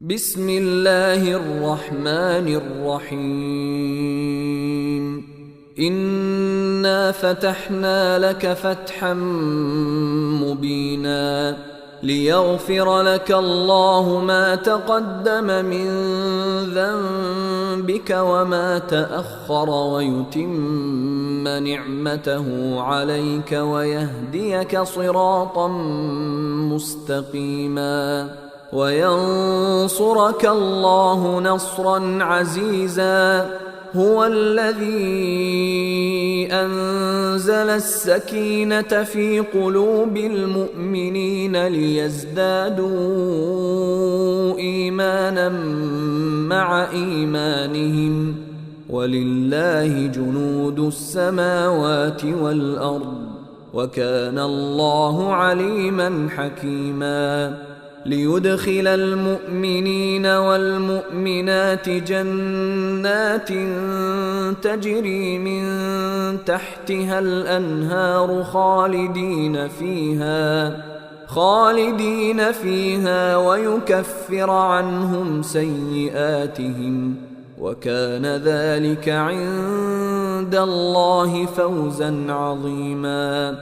بسم الله الرحمن الرحيم. إنا فتحنا لك فتحا مبينا ليغفر لك الله ما تقدم من ذنبك وما تأخر ويتم نعمته عليك ويهديك صراطا مستقيما وينصرك الله نصرا عزيزا. هو الذي أنزل السكينة في قلوب المؤمنين ليزدادوا إيمانا مع إيمانهم ولله جنود السماوات والأرض وكان الله عليما حكيما. ليدخل المؤمنين والمؤمنات جنات تجري من تحتها الأنهار خالدين فيها ويكفر عنهم سيئاتهم وكان ذلك عند الله فوزا عظيما.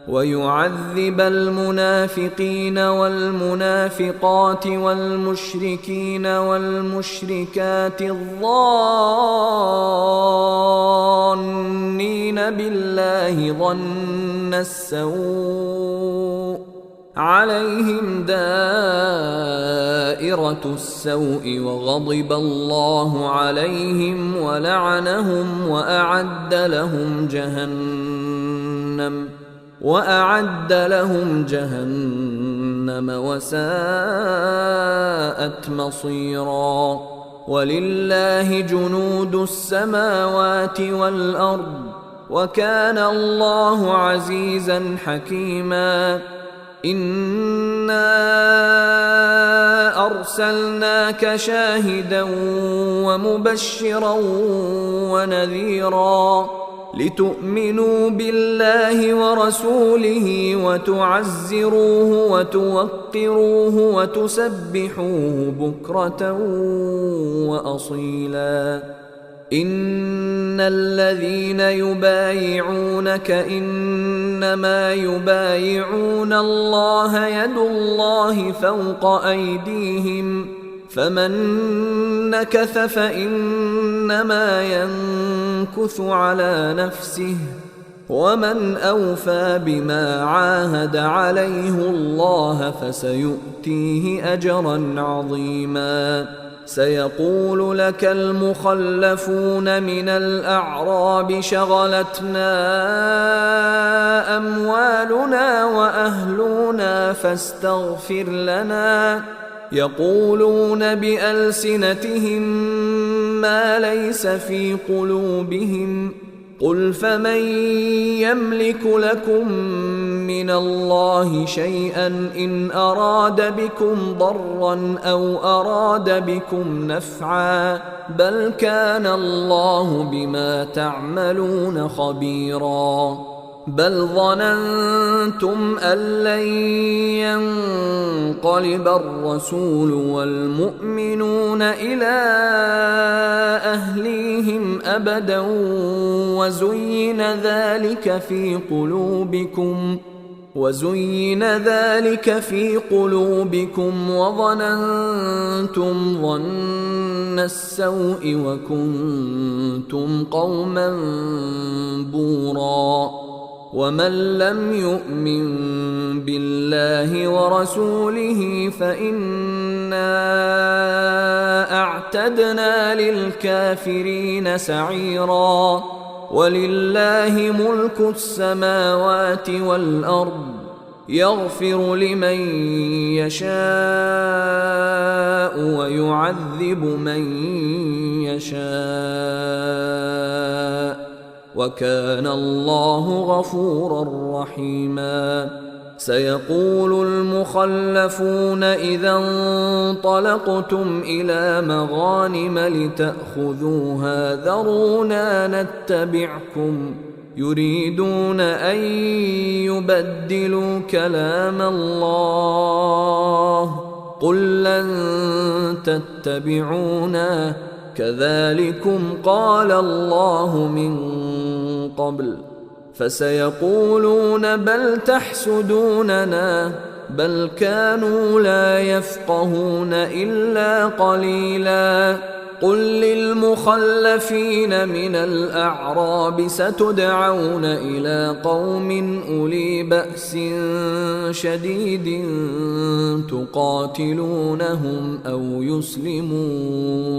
ويعذب المنافقين والمنافقات والمشركين والمشركات الظانين بالله ظن السوء عليهم دائرة السوء وغضب الله عليهم ولعنهم وأعد لهم جهنم وساءت مصيرا. ولله جنود السماوات والأرض وكان الله عزيزا حكيما. إنا أرسلناك شاهدا ومبشرا ونذيرا لتؤمنوا بالله ورسوله وتعزروه وتوقروه وتسبحوه بكرة وأصيلا. إن الذين يبايعونك إنما يبايعون الله يد الله فوق أيديهم فمن نكث فإنما ينكث على نفسه ومن أوفى بما عاهد عليه الله فسيؤتيه أجرا عظيما. سيقول لك المخلفون من الأعراب شغلتنا أموالنا وأهلنا فاستغفر لنا يقولون بألسنتهم ما ليس في قلوبهم قل فمن يملك لكم من الله شيئا إن أراد بكم ضرا أو أراد بكم نفعا بل كان الله بما تعملون خبيرا. بل ظننتم أن لن ينقلب الرسول والمؤمنون إلى أهليهم أبدا وزين ذلك في قلوبكم وظننتم ظن السوء وكنتم قوما بورا. ومن لم يؤمن بالله ورسوله فإنا أعتدنا للكافرين سعيرا. ولله ملك السماوات والأرض يغفر لمن يشاء ويعذب من يشاء وكان الله غفورا رحيما. سيقول المخلفون إذا انطلقتم إلى مغانم لتأخذوها ذرونا نتبعكم يريدون أن يبدلوا كلام الله قل لن تتبعونا كذلكم قال الله من قبل فسيقولون بل تحسدوننا بل كانوا لا يفقهون إلا قليلا قل للمخلفين من الأعراب ستدعون إلى قوم أولي بأس شديد تقاتلونهم أو يسلمون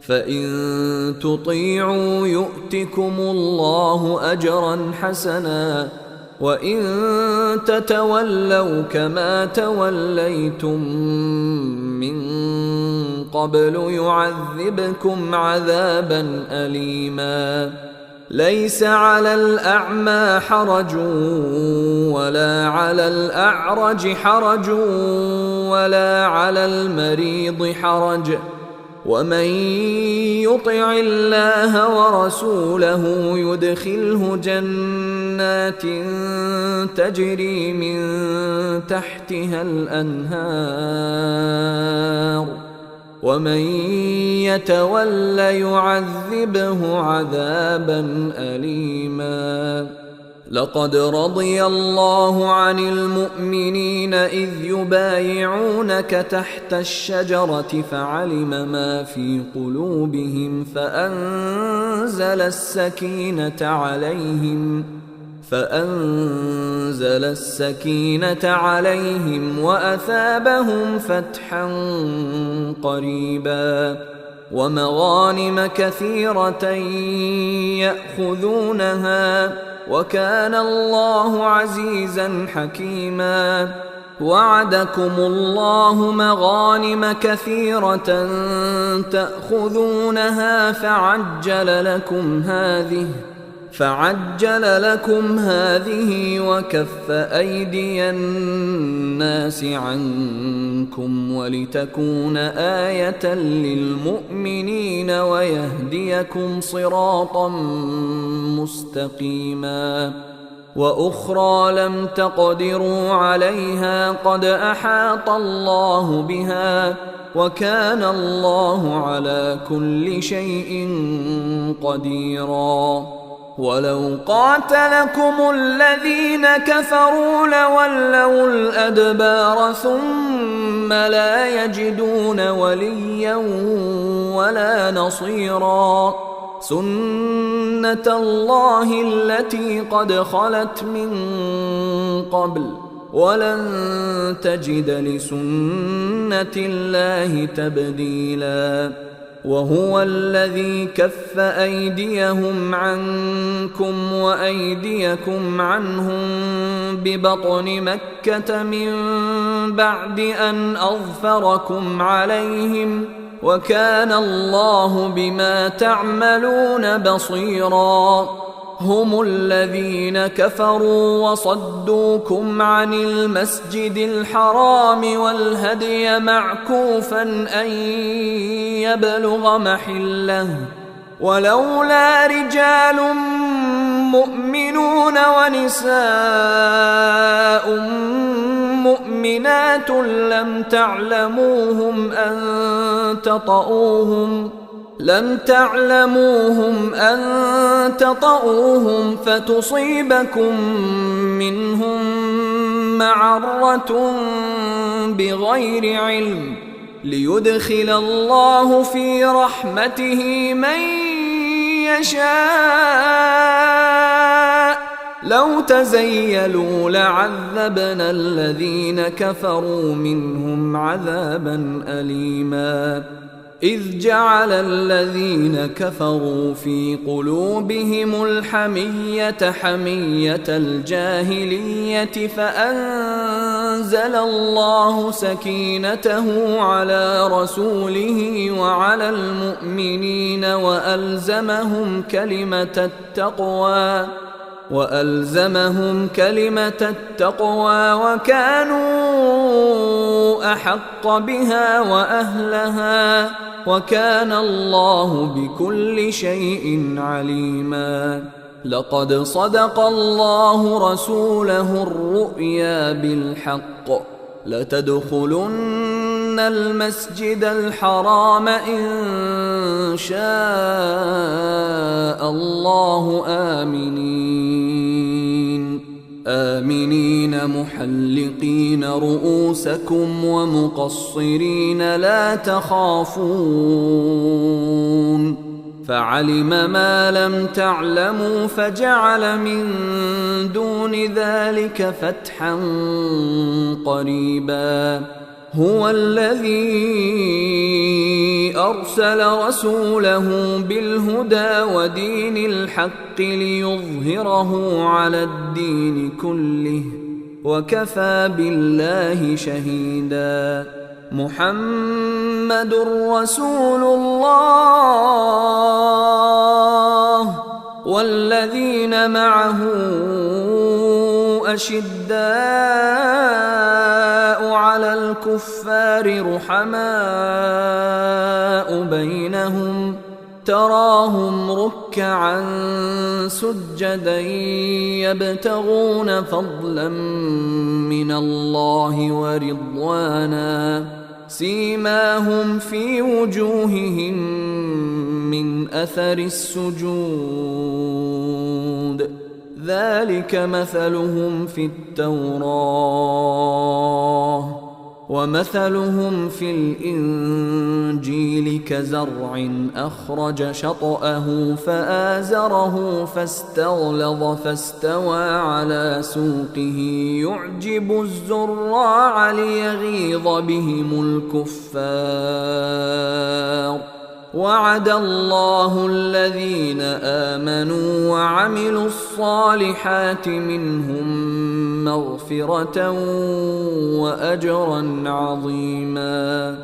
فإن تطيعوا يؤتكم الله أجرا حسنا وإن تتولوا كما توليتم من قبل يعذبكم عذابا أليما ليس على الأعمى حرج ولا على الأعرج حرج ولا على المريض حرج ومن يطع الله ورسوله يدخله جنات تجري من تحتها الأنهار ومن يتول يعذبه عذابا أليما لقد رضي الله عن المؤمنين إذ يبايعونك تحت الشجرة فعلم ما في قلوبهم فأنزل السكينة عليهم وأثابهم فتحا قريبا ومغانم كثيرة يأخذونها وكان الله عزيزا حكيما وعدكم الله مغانم كثيرة تأخذونها فعجل لكم هذه وكف أيدي الناس عنكم ولتكون آية للمؤمنين ويهديكم صراطا مستقيما وأخرى لم تقدروا عليها قد أحاط الله بها وكان الله على كل شيء قديرا ولو قاتلكم الذين كفروا لولوا الأدبار ثم لا يجدون وليا ولا نصيرا سنة الله التي قد خلت من قبل ولن تجد لسنة الله تبديلا وهو الذي كف أيديهم عنكم وأيديكم عنهم ببطن مكة من بعد أن أظفركم عليهم وكان الله بما تعملون بصيرا هم الذين كفروا وصدوكم عن المسجد الحرام والهدي معكوفا أن يبلغ محله ولولا رجال مؤمنون ونساء مؤمنات لم تعلموهم أن تطؤوهم فتصيبكم منهم معرة بغير علم ليدخل الله في رحمته من يشاء لو تزيلوا لعذبنا الذين كفروا منهم عذابا أليما إذ جعل الذين كفروا في قلوبهم الحمية حمية الجاهلية فأنزل الله سكينته على رسوله وعلى المؤمنين وألزمهم كلمة التقوى وكانوا أحق بها وأهلها وكان الله بكل شيء عليما لقد صدق الله رسوله الرؤيا بالحق لتدخلن المسجد الحرام إن شاء الله آمنين محلقين رؤوسكم ومقصرين لا تخافون فعلم ما لم تعلموا فجعل من دون ذلك فتحا قريبا هو الذي أرسل رسوله بالهدى ودين الحق ليظهره على الدين كله وكفى بالله شهيدا محمد رسول الله والذين معه أشداء على الكفار رحماء بينهم تراهم ركعا سجدا يبتغون فضلا من الله ورضوانا سيماهم في وجوههم من أثر السجود ذلك مثلهم في التوراة ومثلهم في الإنجيل كزرع أخرج شطأه فآزره فاستغلظ فاستوى على سوقه يعجب الزراع ليغيظ بهم الكفار وعد الله الذين آمنوا وعملوا الصالحات منهم مغفرة وأجرا عظيما